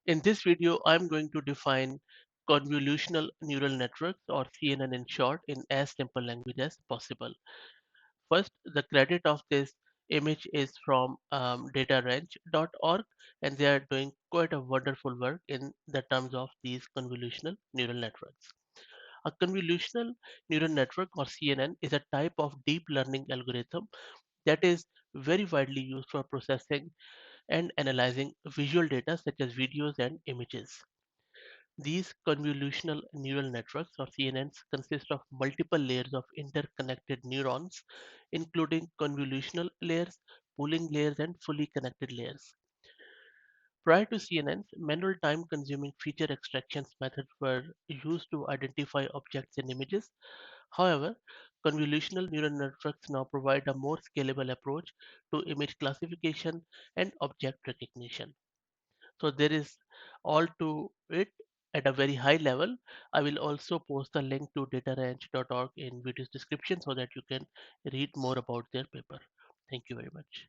In this video, I'm going to define convolutional neural networks or CNN in short in as simple language as possible. First, the credit of this image is from datarange.org, and they are doing quite a wonderful work in the terms of these convolutional neural networks. A convolutional neural network or CNN is a type of deep learning algorithm that is very widely used for processing and analyzing visual data such as videos and images. These convolutional neural networks or CNNs consist of multiple layers of interconnected neurons, including convolutional layers, pooling layers, and fully connected layers. Prior to CNNs, manual time-consuming feature extractions methods were used to identify objects in images. However, convolutional neural networks now provide a more scalable approach to image classification and object recognition. So there is all to it at a very high level. I will also post the link to datarange.org in video's description so that you can read more about their paper. Thank you very much.